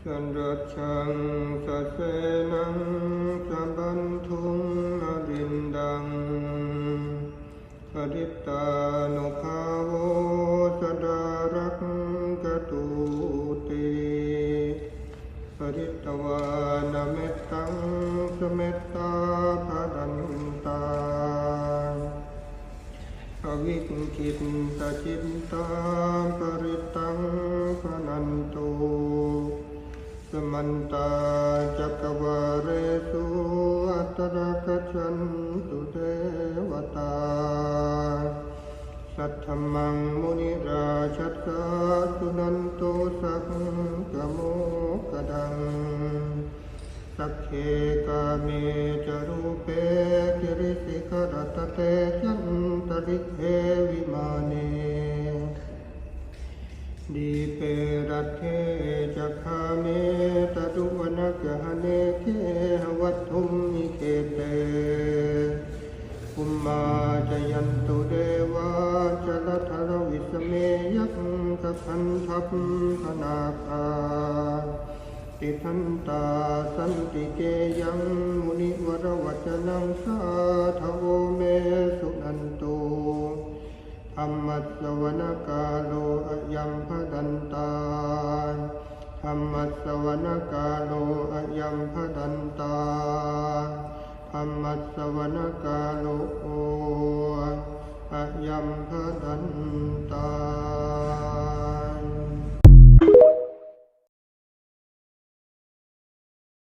สันรัชชังสัสเสนังสัมบันทุงนรินดังปฏิตานุภาโวสดารักกตุติปฏิตวานเมตตังสเมตตาภรันตาอวิคิตตจิตตาปริตังพนันตุสมันตาจักวาเรสุอัตตะกัจฉันตุเทวตาสัทธมังมุนิราชัสสะสุนันโตสักกโมกดังสักเขกาเมจรูเปกิริสิกรตเตสันตริเทวิมาเนดีเปรัตเทจักขาเมตตุวนกหเนเคหวัตถุมิเคเตอุมมาจยันตุเดวาจลธรวิสเมยักขพันทัพพนาคาติทันตาสันติเกยังมุนิวรวัจนังสาทโวเมสุนันตุธรรมัสสวนกาโลอะยัมภดันตาธรรมัสสวนกาโลอะยัมภดันตาธรรมัสสวนกาโลอะยัมภดันตา